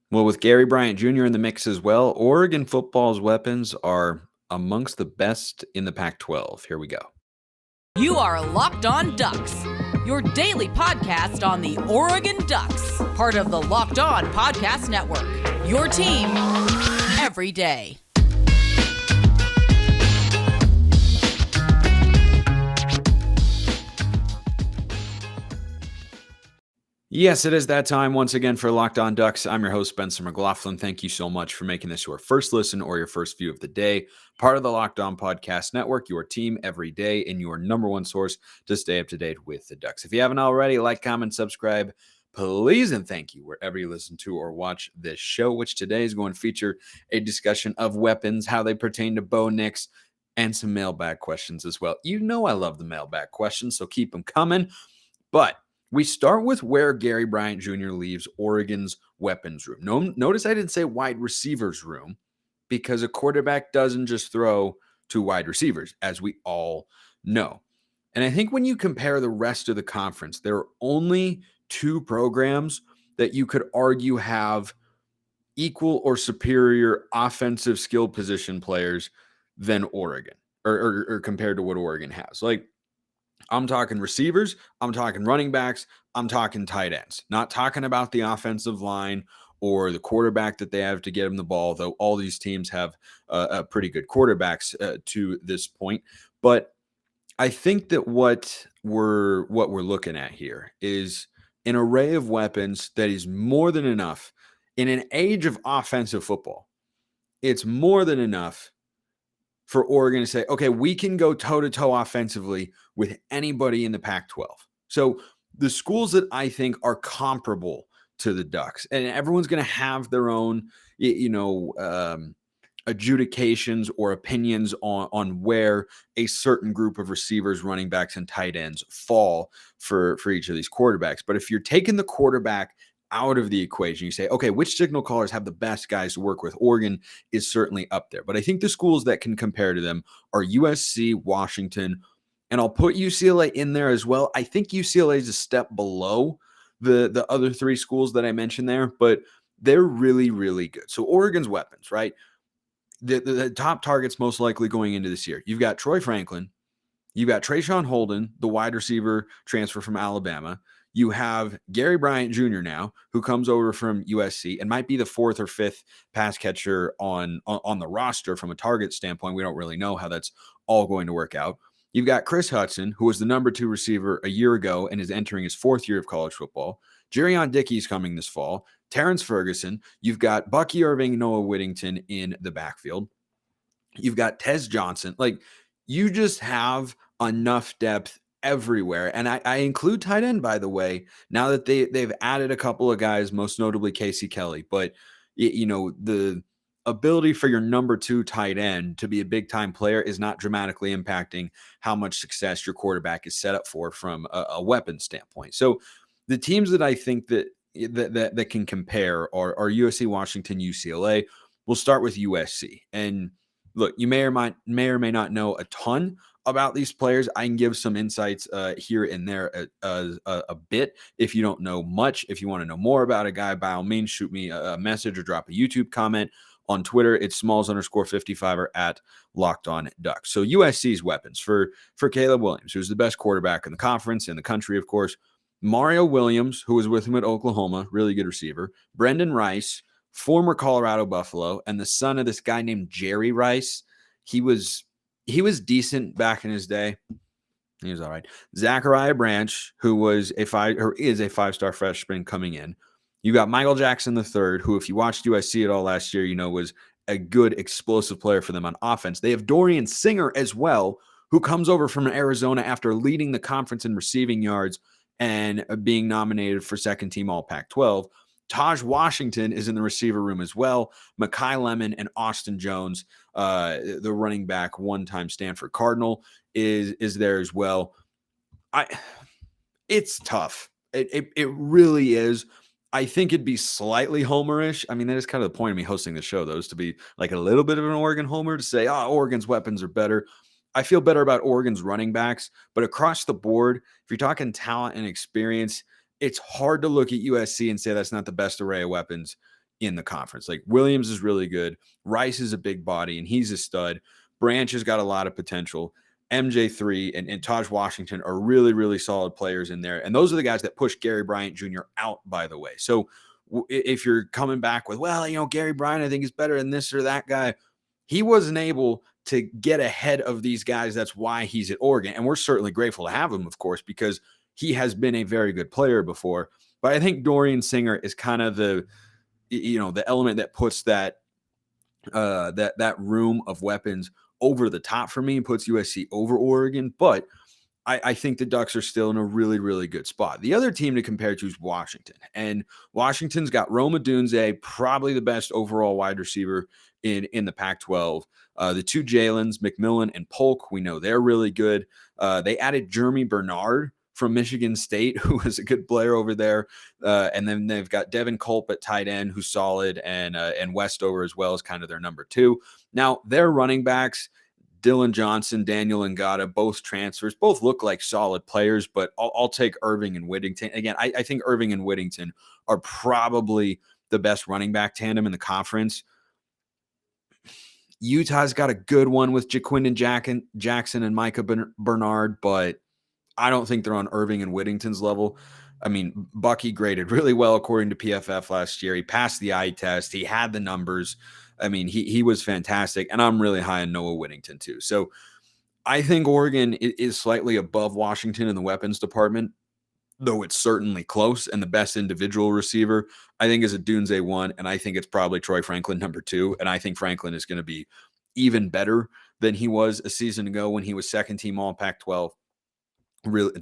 Well, with Gary Bryant Jr. in the mix as well, Oregon football's weapons are amongst the best in the Pac-12. Here we go. You are Locked On Ducks, your daily podcast on the Oregon Ducks, part of the Locked On Podcast Network. Your team every day. Yes, it is that time once again for Locked On Ducks. I'm your host, Spencer McLaughlin. Thank you so much for making this your first listen or your first view of the day. Part of the Locked On Podcast Network, your team every day, and your number one source to stay up to date with the Ducks. If you haven't already, like, comment, subscribe, please, and thank you wherever you listen to or watch this show, which today is going to feature a discussion of weapons, how they pertain to Bo Nix, and some mailbag questions as well. You know I love the mailbag questions, so keep them coming. But we start with where Gary Bryant Jr. leaves Oregon's weapons room. Notice I didn't say wide receivers room because a quarterback doesn't just throw to wide receivers, as we all know. And I think when you compare the rest of the conference, there are only two programs that you could argue have equal or superior offensive skill position players than Oregon or compared to what Oregon has. Like, I'm talking receivers, I'm talking running backs, I'm talking tight ends. Not talking about the offensive line or the quarterback that they have to get them the ball, though all these teams have pretty good quarterbacks to this point. But I think that what we're looking at here is an array of weapons that is more than enough in an age of offensive football. It's more than enough for Oregon to say, okay, we can go toe-to-toe offensively with anybody in the Pac-12. So the schools that I think are comparable to the Ducks, and everyone's going to have their own, adjudications or opinions on where a certain group of receivers, running backs, and tight ends fall for each of these quarterbacks. But if you're taking the quarterback out of the equation, you say, okay, which signal callers have the best guys to work with? Oregon is certainly up there. But I think the schools that can compare to them are USC, Washington, and I'll put UCLA in there as well. I think UCLA is a step below the other three schools that I mentioned there, but they're really, really good. So Oregon's weapons, right? The top targets most likely going into this year. You've got Troy Franklin. You've got Trayshawn Holden, the wide receiver transfer from Alabama. You have Gary Bryant Jr. now, who comes over from USC and might be the fourth or fifth pass catcher on the roster from a target standpoint. We don't really know how that's all going to work out. You've got Chris Hudson, who was the number 2 receiver a year ago and is entering his 4th year of college football. Jerion Dickey's coming this fall. Terrence Ferguson. You've got Bucky Irving, Noah Whittington in the backfield. You've got Tez Johnson. Like, you just have enough depth everywhere. And I include tight end, by the way, now that they've added a couple of guys, most notably Casey Kelly. But, the ability for your number 2 tight end to be a big-time player is not dramatically impacting how much success your quarterback is set up for from a weapon standpoint. So the teams that I think that can compare are USC, Washington, UCLA. We'll start with USC. And look, you may or may not know a ton about these players. I can give some insights here and there a bit. If you don't know much, if you want to know more about a guy, by all means, shoot me a message or drop a YouTube comment. On Twitter, it's smalls_55 or at Locked On Ducks. So USC's weapons for Caleb Williams, who's the best quarterback in the conference, in the country, of course. Mario Williams, who was with him at Oklahoma, really good receiver. Brendan Rice, former Colorado Buffalo, and the son of this guy named Jerry Rice. He was decent back in his day. He was all right. Zachariah Branch, who is a 5-star freshman coming in. You got Michael Jackson III, who, if you watched USC at all last year, was a good explosive player for them on offense. They have Dorian Singer as well, who comes over from Arizona after leading the conference in receiving yards and being nominated for second team All Pac-12. Taj Washington is in the receiver room as well. Mekhi Lemon and Austin Jones, the running back, one-time Stanford Cardinal, is there as well. It's tough. It really is. I think it'd be slightly homerish. I mean, that is kind of the point of me hosting the show, though, is to be like a little bit of an Oregon homer, to say, Oregon's weapons are better. I feel better about Oregon's running backs, but across the board, if you're talking talent and experience, it's hard to look at USC and say that's not the best array of weapons in the conference. Like Williams is really good. Rice is a big body and he's a stud. Branch has got a lot of potential. MJ3 and Taj Washington are really, really solid players in there. And those are the guys that push Gary Bryant Jr. out, by the way. So if you're coming back with, well, Gary Bryant, I think is better than this or that guy, he wasn't able to get ahead of these guys. That's why he's at Oregon. And we're certainly grateful to have him, of course, because he has been a very good player before. But I think Dorian Singer is kind of the element that puts that room of weapons over the top for me and puts USC over Oregon. But I think the Ducks are still in a really, really good spot. The other team to compare to is Washington. And Washington's got Rome Odunze, probably the best overall wide receiver in the Pac-12. The two Jalens, McMillan and Polk, we know they're really good. They added Jeremy Bernard from Michigan State, who was a good player over there. And then they've got Devin Culp at tight end, who's solid, and Westover as well as kind of their number two. Now, their running backs, Dylan Johnson, Daniel Ngata, both transfers, both look like solid players, but I'll take Irving and Whittington. Again, I think Irving and Whittington are probably the best running back tandem in the conference. Utah's got a good one with Jaquindon Jackson and Micah Bernard, but I don't think they're on Irving and Whittington's level. I mean, Bucky graded really well according to PFF last year. He passed the eye test. He had the numbers. I mean, he was fantastic, and I'm really high on Noah Whittington too. So I think Oregon is slightly above Washington in the weapons department, though it's certainly close. And the best individual receiver, I think, is Odunze 1, and I think it's probably Troy Franklin number 2. And I think Franklin is going to be even better than he was a season ago when he was second team All Pac-12. Really,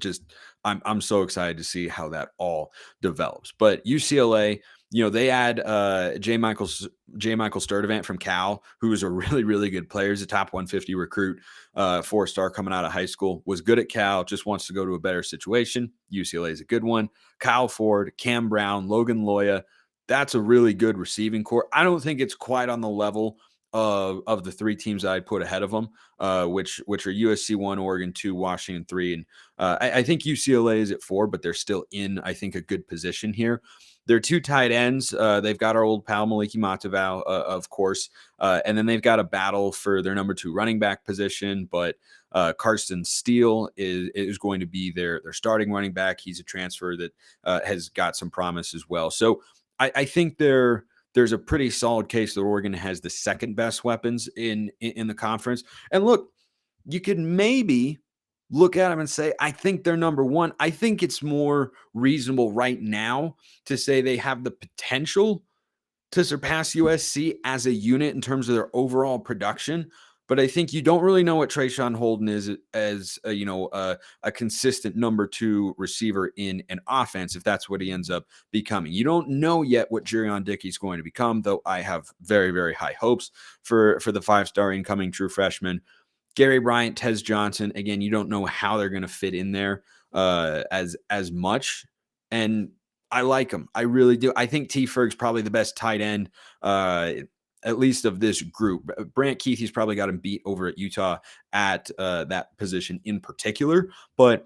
I'm so excited to see how that all develops. But UCLA, they add J. Michael Sturdivant from Cal, who is a really, really good player. He's a top 150 recruit, 4-star coming out of high school, was good at Cal, just wants to go to a better situation. UCLA is a good one. Kyle Ford, Cam Brown, Logan Loya. That's a really good receiving core. I don't think it's quite on the level of the three teams I'd put ahead of them, which are USC 1, Oregon 2, Washington 3. And I think UCLA is at 4, but they're still in, I think, a good position here. Their two tight ends, they've got our old pal Maliki Matavau, of course, and then they've got a battle for their number 2 running back position, but Karsten Steele is going to be their starting running back. He's a transfer that has got some promise as well. So I think there's a pretty solid case that Oregon has the second best weapons in the conference. And look, you could maybe look at them and say, I think they're number 1. I think it's more reasonable right now to say they have the potential to surpass USC as a unit in terms of their overall production. But I think you don't really know what Trayshawn Holden is as a consistent number 2 receiver in an offense, if that's what he ends up becoming. You don't know yet what Jerion Dickey's going to become, though I have very, very high hopes for the 5-star incoming true freshman. Gary Bryant, Tez Johnson, again, you don't know how they're going to fit in there as much. And I like them. I really do. I think T. Ferg's probably the best tight end, at least of this group. Brant Keithy's probably got him beat over at Utah at that position in particular. But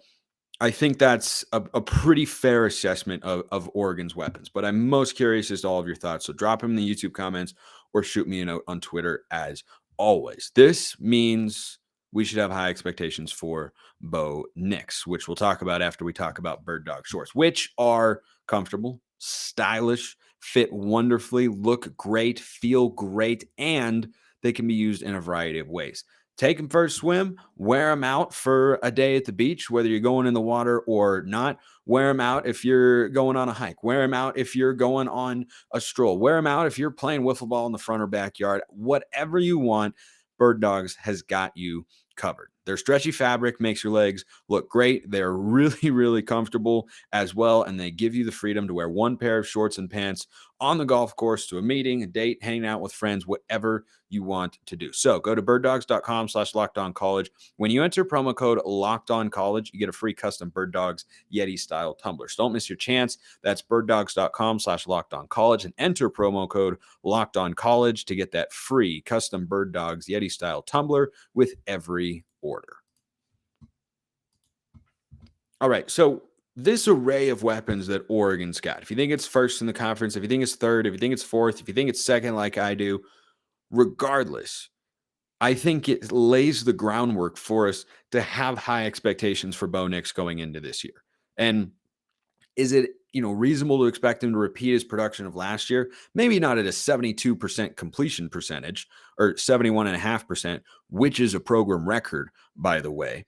I think that's a pretty fair assessment of Oregon's weapons. But I'm most curious as to all of your thoughts. So drop them in the YouTube comments or shoot me a note on Twitter as always. This means we should have high expectations for Bo Nix, which we'll talk about after we talk about Birddog shorts, which are comfortable, stylish, fit wonderfully, look great, feel great, and they can be used in a variety of ways. Take them for a swim, wear them out for a day at the beach, whether you're going in the water or not. Wear them out if you're going on a hike. Wear them out if you're going on a stroll. Wear them out if you're playing wiffle ball in the front or backyard. Whatever you want, Birddogs has got you covered. Their stretchy fabric makes your legs look great. They're really, really comfortable as well, and they give you the freedom to wear one pair of shorts and pants on the golf course, to a meeting, a date, hanging out with friends, whatever you want to do. So go to birddogs.com/lockedoncollege. When you enter promo code LOCKEDONCollege, you get a free custom Birddogs Yeti style tumbler. So don't miss your chance. That's birddogs.com/lockedoncollege and enter promo code LOCKEDONCollege to get that free custom Birddogs Yeti style tumbler with every order. All right. So this array of weapons that Oregon's got, if you think it's first in the conference, if you think it's third, if you think it's fourth, if you think it's second like I do, regardless, I think it lays the groundwork for us to have high expectations for Bo Nix going into this year. And is it, reasonable to expect him to repeat his production of last year? Maybe not at a 72% completion percentage or 71.5%, which is a program record, by the way.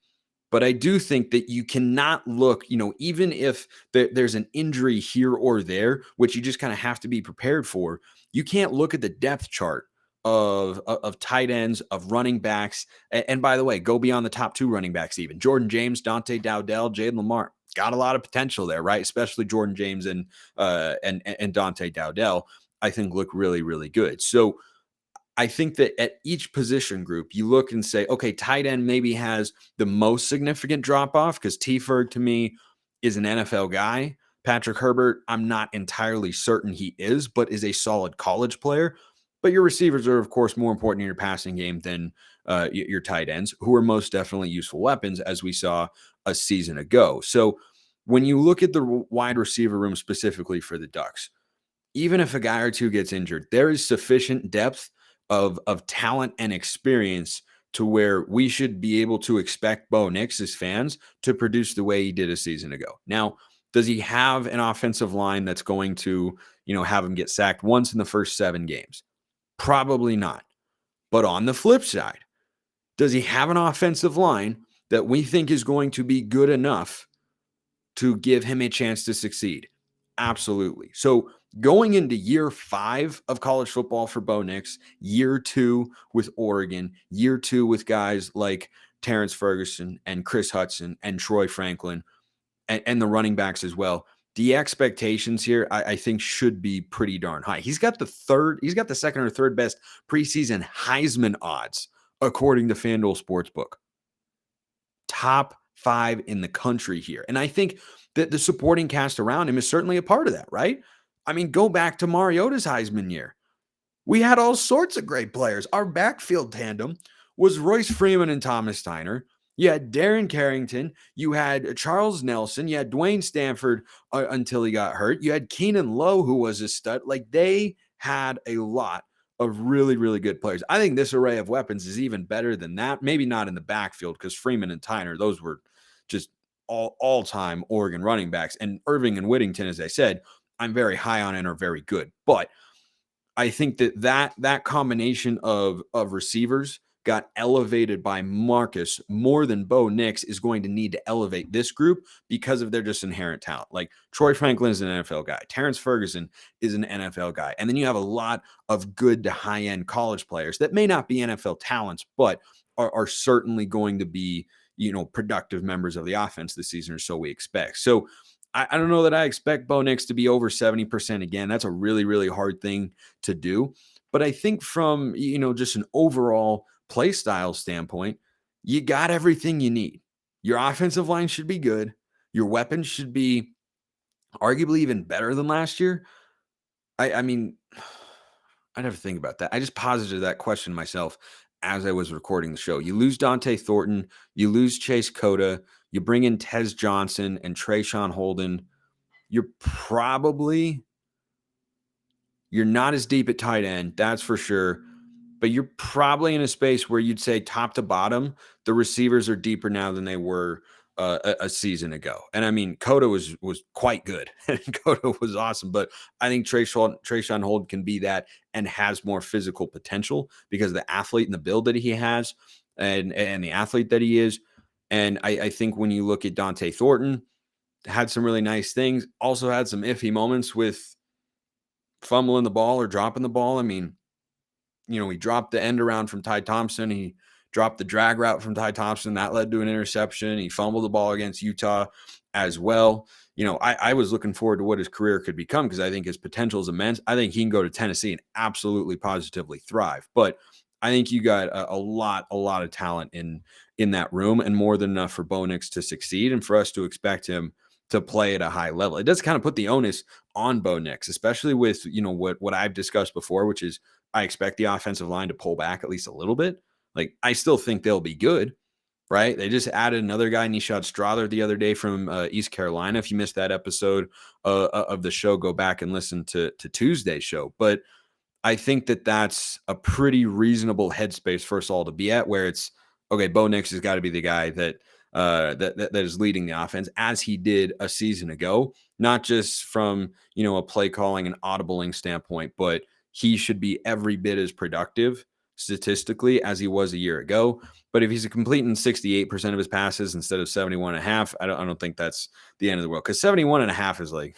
But I do think that you cannot look, even if there's an injury here or there, which you just kind of have to be prepared for, you can't look at the depth chart of tight ends, of running backs. And by the way, go beyond the top two running backs even. Jordan James, Dante Dowdell, Jaden Lamar. Got a lot of potential there, right? Especially Jordan James and Dante Dowdell, I think look really, really good. So I think that at each position group, you look and say, okay, tight end maybe has the most significant drop off because T. Ferg to me is an NFL guy. Patrick Herbert, I'm not entirely certain he is, but is a solid college player. But your receivers are, of course, more important in your passing game than your tight ends, who are most definitely useful weapons, as we saw a season ago. So when you look at the wide receiver room specifically for the Ducks, even if a guy or two gets injured, there is sufficient depth of talent and experience to where we should be able to expect Bo Nix as fans to produce the way he did a season ago. Now, does he have an offensive line that's going to, have him get sacked once in the first 7 games? Probably not. But on the flip side, does he have an offensive line that we think is going to be good enough to give him a chance to succeed? Absolutely. So going into year 5 of college football for Bo Nix, year 2 with Oregon, year 2 with guys like Terrence Ferguson and Chris Hudson and Troy Franklin and the running backs as well, the expectations here, I think, should be pretty darn high. He's got the second or third best preseason Heisman odds, according to FanDuel Sportsbook. Top 5 in the country here. And I think that the supporting cast around him is certainly a part of that, right? I mean, go back to Mariota's Heisman year. We had all sorts of great players. Our backfield tandem was Royce Freeman and Thomas Steiner. You had Darren Carrington. You had Charles Nelson. You had Dwayne Stanford until he got hurt. You had Keenan Lowe, who was a stud. Like, they had a lot of really, really good players. I think this array of weapons is even better than that. Maybe not in the backfield because Freeman and Tyner, those were just all-time Oregon running backs. And Irving and Whittington, as I said, I'm very high on and are very good. But I think that combination of receivers got elevated by Marcus more than Bo Nix is going to need to elevate this group because of their just inherent talent. Like Troy Franklin is an NFL guy. Terrence Ferguson is an NFL guy. And then you have a lot of good to high-end college players that may not be NFL talents, but are certainly going to be, productive members of the offense this season, or so we expect. So I don't know that I expect Bo Nix to be over 70% again. That's a really, really hard thing to do. But I think from, just an overall play style standpoint, you got everything you need. Your offensive line should be good. Your weapons should be arguably even better than last year. I mean, I'd have to think about that. I just posited that question myself as I was recording the show. You lose Dante Thornton. You lose Chase Cota. You bring in Tez Johnson and Trayshawn Holden. You're not as deep at tight end, that's for sure. But you're probably in a space where you'd say top to bottom, the receivers are deeper now than they were a season ago. And I mean, Cota was quite good. Cota was awesome. But I think Trayshawn Holden can be that and has more physical potential because of the athlete and the build that he has and the athlete that he is. And I think when you look at Dante Thornton, had some really nice things, also had some iffy moments with fumbling the ball or dropping the ball. I mean, he dropped the end around from Ty Thompson. He dropped the drag route from Ty Thompson. That led to an interception. He fumbled the ball against Utah as well. I was looking forward to what his career could become because I think his potential is immense. I think he can go to Tennessee and absolutely positively thrive. But I think you got a lot of talent in that room and more than enough for Bo Nix to succeed and for us to expect him to play at a high level. It does kind of put the onus on Bo Nix, especially with, what I've discussed before, which is I expect the offensive line to pull back at least a little bit. Like, I still think they'll be good, right? They just added another guy, Nishad Strother, the other day from East Carolina. If you missed that episode of the show, go back and listen to Tuesday's show. But I think that that's a pretty reasonable headspace, first of all, to be at, where it's, okay, Bo Nix has got to be the guy that is leading the offense, as he did a season ago, not just from, a play calling and audibling standpoint, but he should be every bit as productive statistically as he was a year ago. But if he's completing 68% of his passes instead of 71.5, I don't think that's the end of the world, because 71.5 is like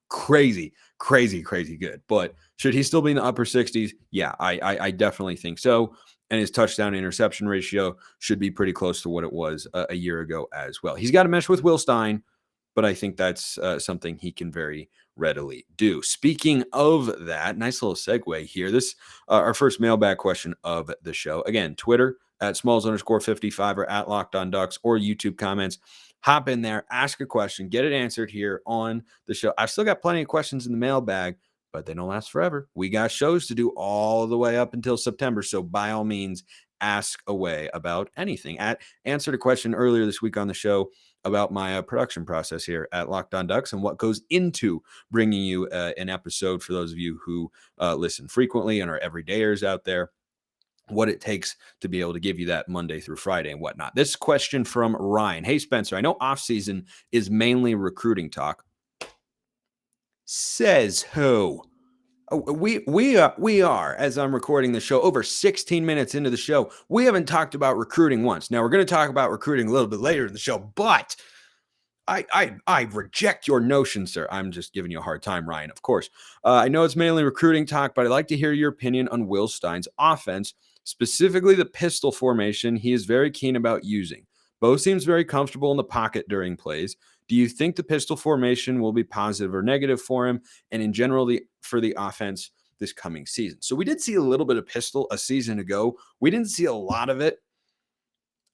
crazy good. But should he still be in the upper 60s? Yeah, I definitely think so. And his touchdown interception ratio should be pretty close to what it was a year ago as well. He's got to mesh with Will Stein, but I think that's something he can very readily do. Speaking of that, nice little segue here. This our first mailbag question of the show. Again, Twitter at Smalls_55 or at Locked On Ducks, or YouTube comments. Hop in there, ask a question, get it answered here on the show. I've still got plenty of questions in the mailbag, but they don't last forever. We got shows to do all the way up until September. So by all means, ask away about anything. Answered a question earlier this week on the show about my production process here at Locked On Ducks and what goes into bringing you an episode for those of you who listen frequently and are everydayers out there, what it takes to be able to give you that Monday through Friday and whatnot. This question from Ryan. Hey, Spencer, I know offseason is mainly recruiting talk. Says who? Oh, we are, as I'm recording the show, over 16 minutes into the show. We haven't talked about recruiting once. Now, we're going to talk about recruiting a little bit later in the show, but I reject your notion, sir. I'm just giving you a hard time, Ryan, of course. I know it's mainly recruiting talk, but I'd like to hear your opinion on Will Stein's offense, specifically the pistol formation he is very keen about using. Bo seems very comfortable in the pocket during plays. Do you think the pistol formation will be positive or negative for him, and in general for the offense this coming season? So we did see a little bit of pistol a season ago. We didn't see a lot of it.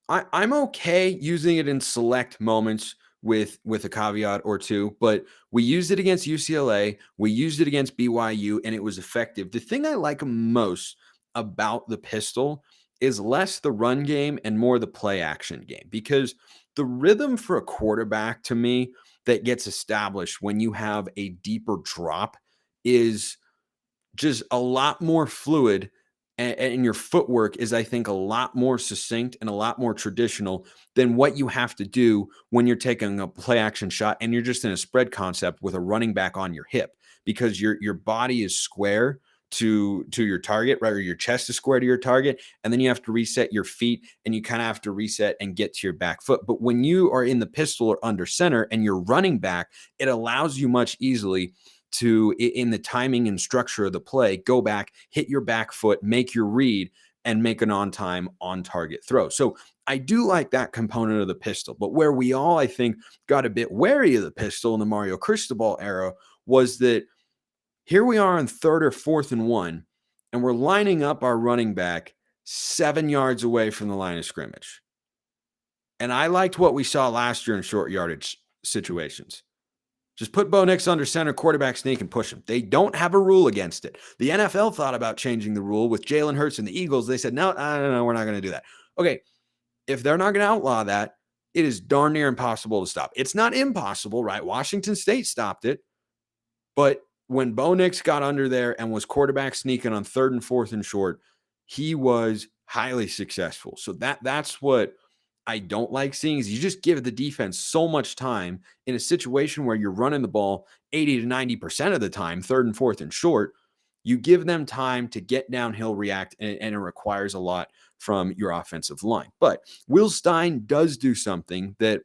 I'm okay using it in select moments with a caveat or two, but we used it against UCLA. We used it against BYU, and it was effective. The thing I like most about the pistol is less the run game and more the play action game, because the rhythm for a quarterback, to me, that gets established when you have a deeper drop is just a lot more fluid, and your footwork is, I think, a lot more succinct and a lot more traditional than what you have to do when you're taking a play action shot and you're just in a spread concept with a running back on your hip, because your body is square to your target, right? Or your chest is square to your target. And then you have to reset your feet, and you kind of have to reset and get to your back foot. But when you are in the pistol or under center and you're running back, it allows you much easily to, in the timing and structure of the play, go back, hit your back foot, make your read, and make an on-time, on-target throw. So I do like that component of the pistol. But where we all, I think, got a bit wary of the pistol in the Mario Cristobal era was that here we are on 3rd or 4th and 1, and we're lining up our running back 7 yards away from the line of scrimmage. And I liked what we saw last year in short yardage situations. Just put Bo Nix under center, quarterback sneak, and push him. They don't have a rule against it. The NFL thought about changing the rule with Jalen Hurts and the Eagles. They said, no, we're not going to do that. Okay, if they're not going to outlaw that, it is darn near impossible to stop. It's not impossible, right? Washington State stopped it. But when Bo Nix got under there and was quarterback sneaking on 3rd and 4th and short, he was highly successful. So that's what I don't like seeing, is you just give the defense so much time in a situation where you're running the ball 80 to 90% of the time, 3rd and 4th and short. You give them time to get downhill, react, and it requires a lot from your offensive line. But Will Stein does do something that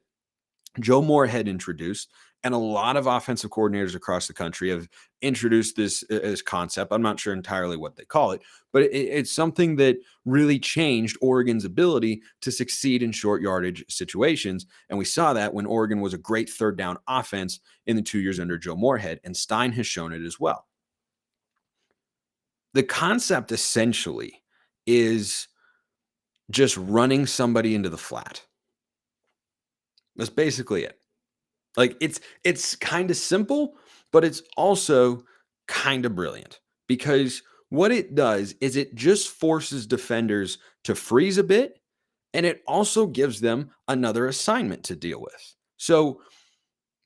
Joe Moorhead introduced, and a lot of offensive coordinators across the country have introduced this as concept. I'm not sure entirely what they call it, but it's something that really changed Oregon's ability to succeed in short yardage situations. And we saw that when Oregon was a great 3rd down offense in the 2 years under Joe Moorhead, and Stein has shown it as well. The concept essentially is just running somebody into the flat. That's basically it. Like, it's kind of simple, but it's also kind of brilliant, because what it does is it just forces defenders to freeze a bit And it also gives them another assignment to deal with. So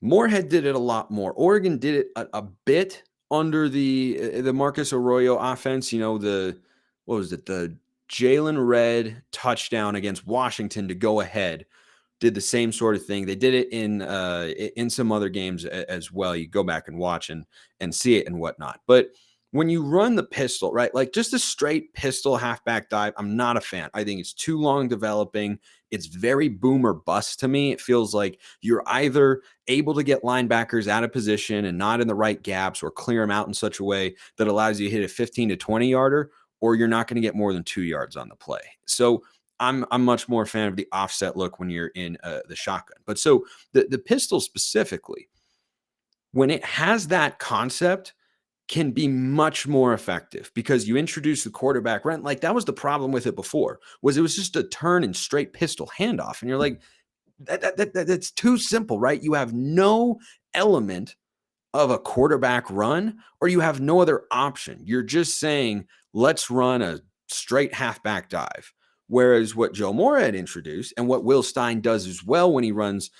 Moorhead did it a lot more. Oregon did it a bit under the Marcus Arroyo offense. What was it? The Jalen Red touchdown against Washington to go ahead did the same sort of thing. They did it in some other games as well. You go back and watch and see it and whatnot. But when you run the pistol, right, like just a straight pistol halfback dive, I'm not a fan. I think it's too long developing. It's very boom or bust to me. It feels like you're either able to get linebackers out of position and not in the right gaps or clear them out in such a way that allows you to hit a 15 to 20 yarder, or you're not going to get more than 2 yards on the play. So I'm much more a fan of the offset look when you're in the shotgun. But so the pistol specifically, when it has that concept, can be much more effective because you introduce the quarterback run. Like that was the problem with it before, was it was just a turn and straight pistol handoff. And you're like, that's too simple, right? You have no element of a quarterback run, or you have no other option. You're just saying, let's run a straight halfback dive. Whereas what Joe Moorhead introduced and what Will Stein does as well when he runs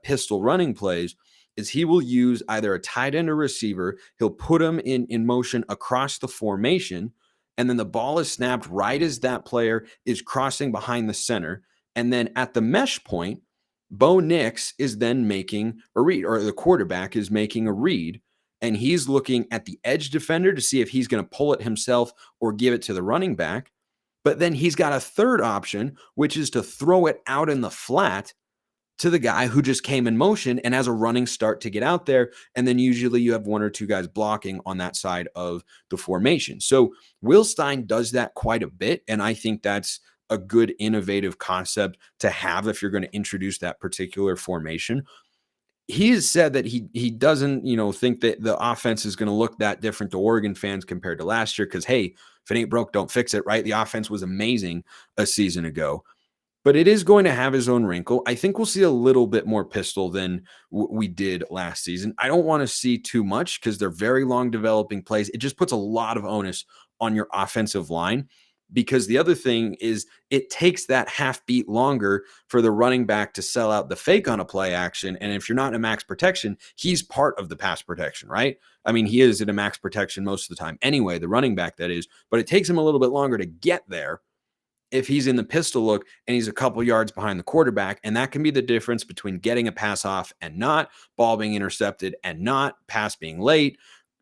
pistol running plays is he will use either a tight end or receiver. He'll put them in motion across the formation, and then the ball is snapped right as that player is crossing behind the center. And then at the mesh point, Bo Nix is then making a read, or the quarterback is making a read, and he's looking at the edge defender to see if he's going to pull it himself or give it to the running back. But then he's got a third option, which is to throw it out in the flat to the guy who just came in motion and has a running start to get out there. And then usually you have one or two guys blocking on that side of the formation. So Will Stein does that quite a bit. And I think that's a good innovative concept to have if you're going to introduce that particular formation. He has said that he doesn't, think that the offense is going to look that different to Oregon fans compared to last year. Because, hey, if it ain't broke, don't fix it, right? The offense was amazing a season ago. But it is going to have his own wrinkle. I think we'll see a little bit more pistol than we did last season. I don't want to see too much because they're very long developing plays. It just puts a lot of onus on your offensive line, because the other thing is it takes that half beat longer for the running back to sell out the fake on a play action. And if you're not in a max protection, he's part of the pass protection, right? I mean, he is in a max protection most of the time anyway, the running back that is, but it takes him a little bit longer to get there if he's in the pistol look and he's a couple yards behind the quarterback. And that can be the difference between getting a pass off and not, ball being intercepted and not, pass being late,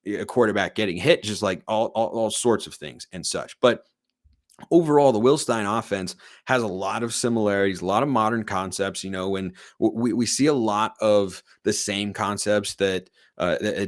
a quarterback getting hit, just like all sorts of things and such. But overall, the Will Stein offense has a lot of similarities, a lot of modern concepts, and we see a lot of the same concepts that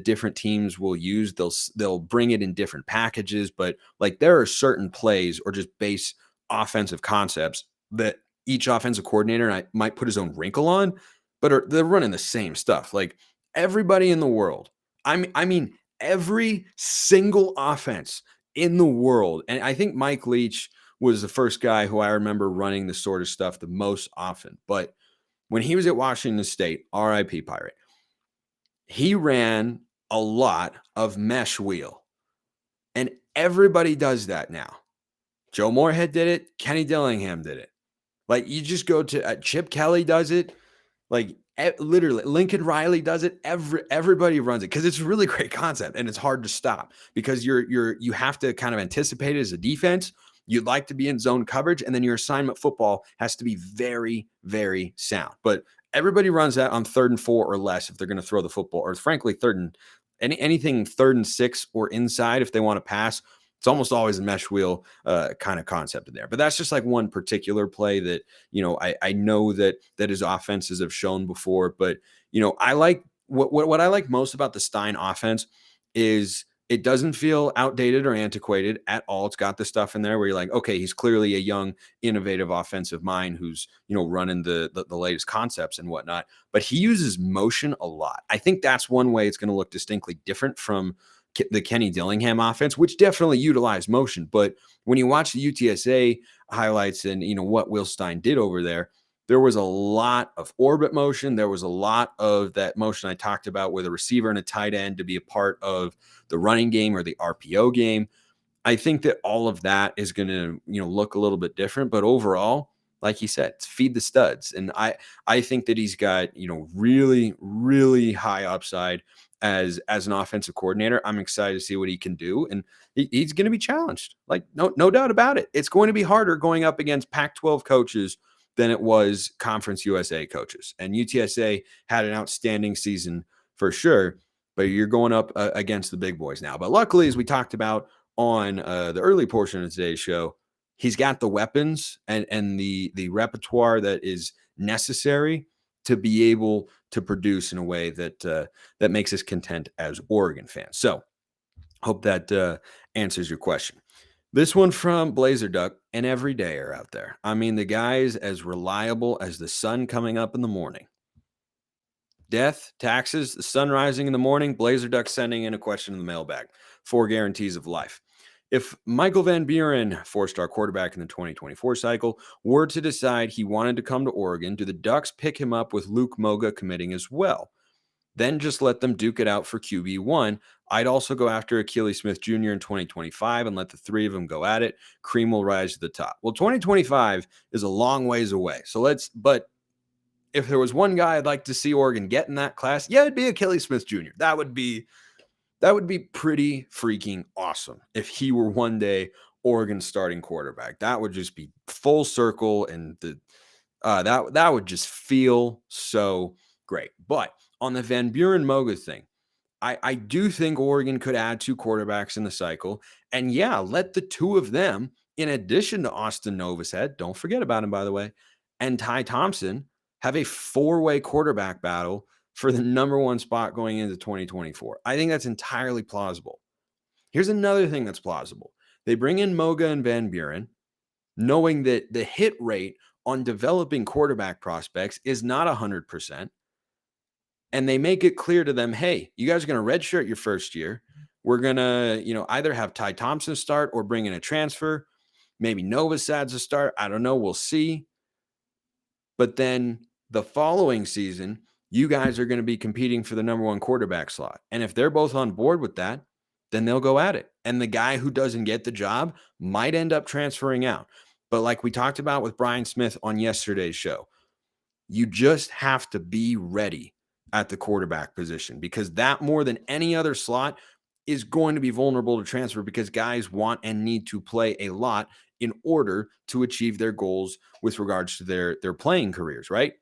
different teams will use. They'll bring it in different packages, but like there are certain plays or just base offensive concepts that each offensive coordinator might put his own wrinkle on, but they're running the same stuff. Like everybody in the world, I mean, every single offense in the world. And I think Mike Leach was the first guy who I remember running this sort of stuff the most often. But when he was at Washington State, RIP Pirate, he ran a lot of mesh wheel. And everybody does that now. Joe Moorhead did it. Kenny Dillingham did it. Like you just go to Chip Kelly does it. Like literally Lincoln Riley does it. Everybody runs it because it's a really great concept and it's hard to stop because you have to kind of anticipate it as a defense. You'd like to be in zone coverage, and then your assignment football has to be very, very sound. But everybody runs that on 3rd and 4 or less if they're going to throw the football, or frankly, anything 3rd and 6 or inside if they want to pass. It's almost always a mesh wheel kind of concept in there. But that's just like one particular play that, I know that his offenses have shown before. But, I like what I like most about the Stein offense is it doesn't feel outdated or antiquated at all. It's got the stuff in there where you're like, okay, he's clearly a young, innovative offensive mind who's, running the latest concepts and whatnot. But he uses motion a lot. I think that's one way it's going to look distinctly different from the Kenny Dillingham offense, which definitely utilized motion. But when you watch the UTSA highlights and, what Will Stein did over there was a lot of orbit motion. There was a lot of that motion I talked about with a receiver and a tight end to be a part of the running game or the RPO game. I think that all of that is going to, look a little bit different. But overall, like he said, feed the studs. And I think that he's got, really, really high upside as an offensive coordinator. I'm excited to see what he can do. And he's going to be challenged. Like, no doubt about it. It's going to be harder going up against Pac-12 coaches than it was Conference USA coaches. And UTSA had an outstanding season for sure, but you're going up against the big boys now. But luckily, as we talked about on the early portion of today's show, he's got the weapons and the repertoire that is necessary to be able to produce in a way that makes us content as Oregon fans. So hope that answers your question. This one from Blazer Duck, an everydayer out there. I mean, the guy's as reliable as the sun coming up in the morning. Death, taxes, the sun rising in the morning, Blazer Duck sending in a question in the mailbag. 4 guarantees of life. If Michael Van Buren, 4-star quarterback in the 2024 cycle, were to decide he wanted to come to Oregon, do the Ducks pick him up with Luke Moga committing as well? Then just let them duke it out for QB1. I'd also go after Achilles Smith Jr. in 2025 and let the three of them go at it. Cream will rise to the top. Well, 2025 is a long ways away. But if there was one guy I'd like to see Oregon get in that class, it'd be Achilles Smith Jr. That would be pretty freaking awesome if he were one day Oregon's starting quarterback. That would just be full circle, and that would just feel so great. But on the Van Buren Moga thing, I do think Oregon could add 2 quarterbacks in the cycle, and let the 2 of them, in addition to Austin Novosad, don't forget about him, by the way, and Ty Thompson, have a 4-way quarterback battle for the number 1 spot going into 2024. I think that's entirely plausible. Here's another thing that's plausible. They bring in Moga and Van Buren, knowing that the hit rate on developing quarterback prospects is not 100%. And they make it clear to them, hey, you guys are going to redshirt your first year. We're going to, either have Ty Thompson start or bring in a transfer. Maybe Novosad's a start. I don't know. We'll see. But then the following season, you guys are going to be competing for the number 1 quarterback slot. And if they're both on board with that, then they'll go at it. And the guy who doesn't get the job might end up transferring out. But like we talked about with Brian Smith on yesterday's show, you just have to be ready at the quarterback position, because that, more than any other slot, is going to be vulnerable to transfer, because guys want and need to play a lot in order to achieve their goals with regards to their playing careers, right?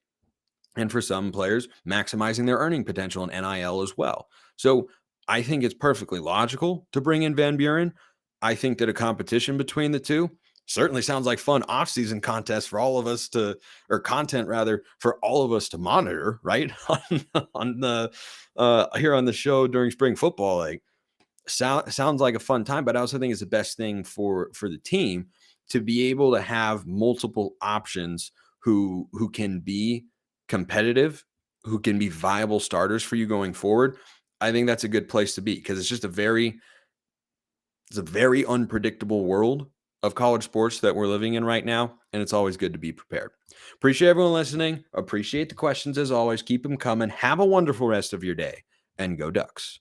And for some players, maximizing their earning potential in NIL as well. So I think it's perfectly logical to bring in Van Buren. I think that a competition between the two certainly sounds like fun off-season contest for all of us or content rather, for all of us to monitor, right? on the here on the show during spring football. Like, sounds like a fun time, but I also think it's the best thing for the team to be able to have multiple options who can be competitive, who can be viable starters for you going forward. I think that's a good place to be, because it's just a very unpredictable world of college sports that we're living in right now, and it's always good to be prepared. Appreciate everyone listening. Appreciate the questions as always. Keep them coming. Have a wonderful rest of your day, and go Ducks.